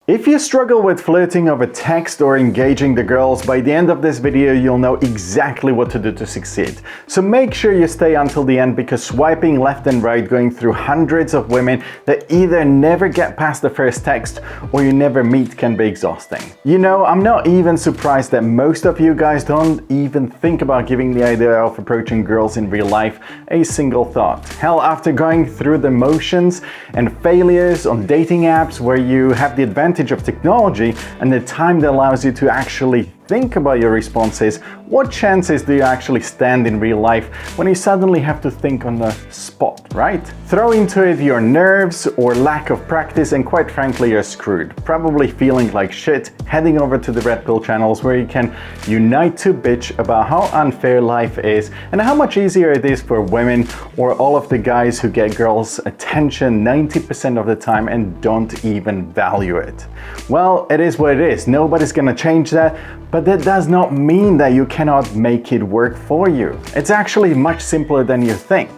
If you struggle with flirting over text or engaging the girls, by the end of this video you'll know exactly what to do to succeed. So make sure you stay until the end, because swiping left and right, going through hundreds of women that either never get past the first text or you never meet, can be exhausting. You know, I'm not even surprised that most of you guys don't even think about giving the idea of approaching girls in real life a single thought. Hell, after going through the motions and failures on dating apps where you have the advantage of technology and the time that allows you to actually think about your responses, what chances do you actually stand in real life when you suddenly have to think on the spot, right? Throw into it your nerves or lack of practice and quite frankly you're screwed. Probably feeling like shit, heading over to the Red Pill channels where you can unite to bitch about how unfair life is and how much easier it is for women or all of the guys who get girls' attention 90% of the time and don't even value it. Well, it is what it is. Nobody's gonna change that. But that does not mean that you cannot make it work for you. It's actually much simpler than you think.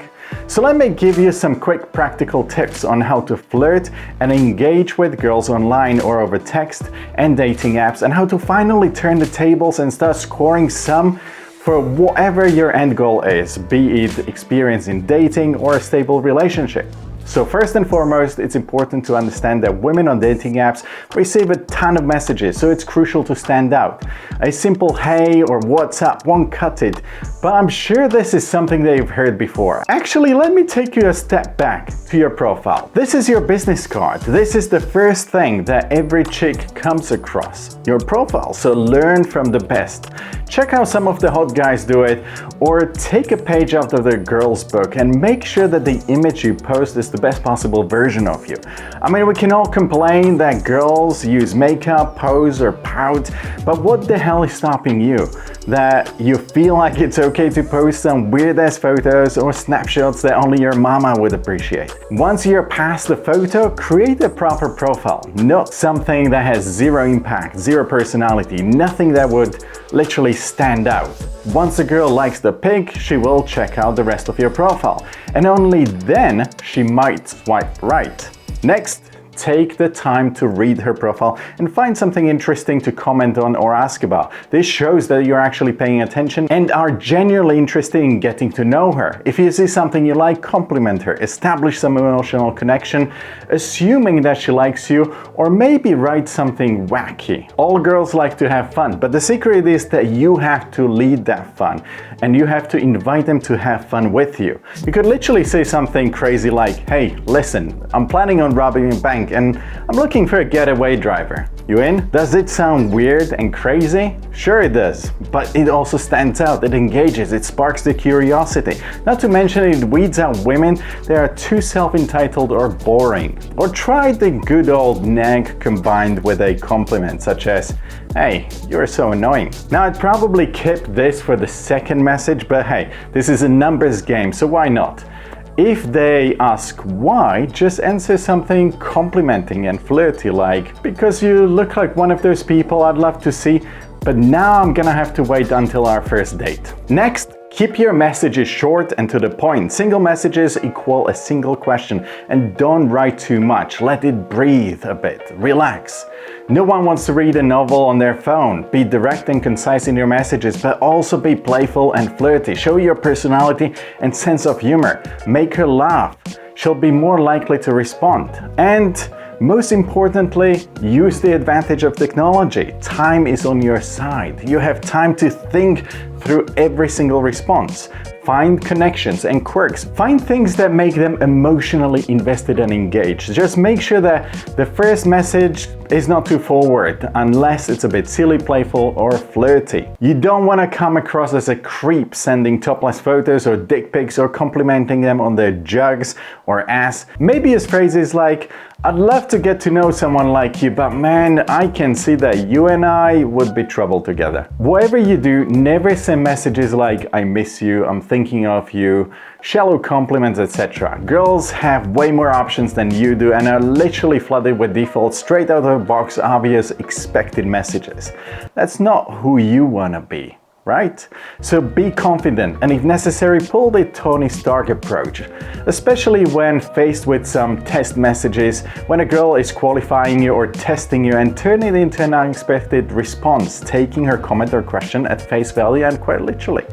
So let me give you some quick practical tips on how to flirt and engage with girls online or over text and dating apps, and how to finally turn the tables and start scoring some for whatever your end goal is, be it experience in dating or a stable relationship. So first and foremost, it's important to understand that women on dating apps receive a ton of messages, so it's crucial to stand out. A simple hey or what's up won't cut it, but I'm sure this is something that you've heard before. Actually, let me take you a step back to your profile. This is your business card. This is the first thing that every chick comes across, your profile, so learn from the best. Check how some of the hot guys do it, or take a page out of the girl's book and make sure that the image you post is the best possible version of you. I mean, we can all complain that girls use makeup, pose or pout, but what the hell is stopping you? That you feel like it's okay to post some weird ass photos or snapshots that only your mama would appreciate. Once you're past the photo, create a proper profile, not something that has zero impact, zero personality, nothing that would literally stand out. Once a girl likes the pic, she will check out the rest of your profile, and only then she might swipe right. Next, take the time to read her profile and find something interesting to comment on or ask about. This shows that you're actually paying attention and are genuinely interested in getting to know her. If you see something you like, compliment her, establish some emotional connection, assuming that she likes you, or maybe write something wacky. All girls like to have fun, but the secret is that you have to lead that fun and you have to invite them to have fun with you. You could literally say something crazy like, hey, listen, I'm planning on robbing a bank and I'm looking for a getaway driver. You in? Does it sound weird and crazy? Sure it does, but it also stands out, it engages, it sparks the curiosity. Not to mention it weeds out women that are too self-entitled or boring. Or try the good old nag combined with a compliment such as, hey, you're so annoying. Now I'd probably keep this for the second message, but hey, this is a numbers game, so why not? If they ask why, just answer something complimenting and flirty like, because you look like one of those people I'd love to see, but now I'm gonna have to wait until our first date. Next, keep your messages short and to the point. Single messages equal a single question, and don't write too much. Let it breathe a bit. Relax. No one wants to read a novel on their phone. Be direct and concise in your messages, but also be playful and flirty. Show your personality and sense of humor. Make her laugh. She'll be more likely to respond. And most importantly, use the advantage of technology. Time is on your side. You have time to think through every single response. Find connections and quirks. Find things that make them emotionally invested and engaged. Just make sure that the first message is not too forward, unless it's a bit silly, playful, or flirty. You don't want to come across as a creep sending topless photos or dick pics or complimenting them on their jugs or ass. Maybe his phrases like, I'd love to get to know someone like you, but man, I can see that you and I would be trouble together. Whatever you do, never send messages like, I miss you, I'm thinking of you, shallow compliments, etc. Girls have way more options than you do and are literally flooded with default, straight out of the box, obvious, expected messages. That's not who you want to be. right? So be confident, and if necessary, pull the Tony Stark approach, especially when faced with some test messages, when a girl is qualifying you or testing you, and turn it into an unexpected response, taking her comment or question at face value and quite literally.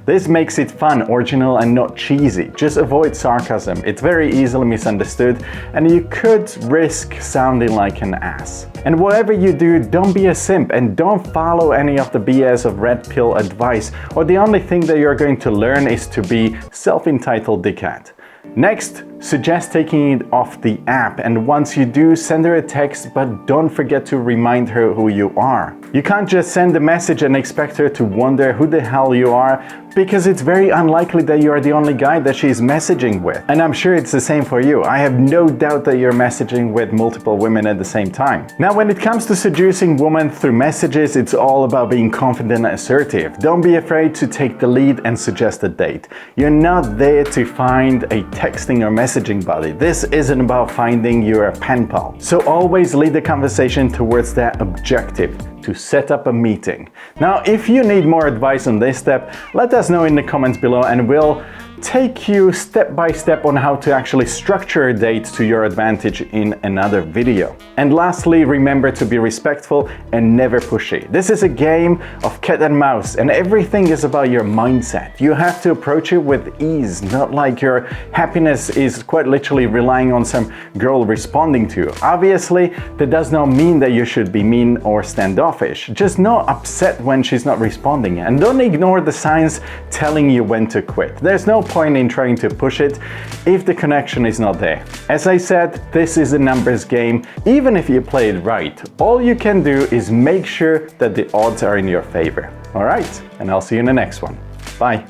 This makes it fun, original, and not cheesy. Just avoid sarcasm. It's very easily misunderstood, and you could risk sounding like an ass. And whatever you do, don't be a simp and don't follow any of the BS of red pill advice, or the only thing that you're going to learn is to be self-entitled dickhead. Next, suggest taking it off the app, and once you do, send her a text, but don't forget to remind her who you are. You can't just send a message and expect her to wonder who the hell you are, because it's very unlikely that you are the only guy that she's messaging with. And I'm sure it's the same for you. I have no doubt that you're messaging with multiple women at the same time. Now, when it comes to seducing women through messages, it's all about being confident and assertive. Don't be afraid to take the lead and suggest a date. You're not there to find a texting or messaging buddy. This isn't about finding your pen pal. So always lead the conversation towards that objective, to set up a meeting. Now, if you need more advice on this step, let us know in the comments below, and we'll take you step by step on how to actually structure a date to your advantage in another video. And lastly, remember to be respectful and never pushy. This is a game of cat and mouse, and everything is about your mindset. You have to approach it with ease, not like your happiness is quite literally relying on some girl responding to you. Obviously, that does not mean that you should be mean or standoffish. Just not upset when she's not responding, and don't ignore the signs telling you when to quit. There's no point in trying to push it if the connection is not there. As I said, this is a numbers game. Even if you play it right, all you can do is make sure that the odds are in your favor. All right, and I'll see you in the next one. Bye.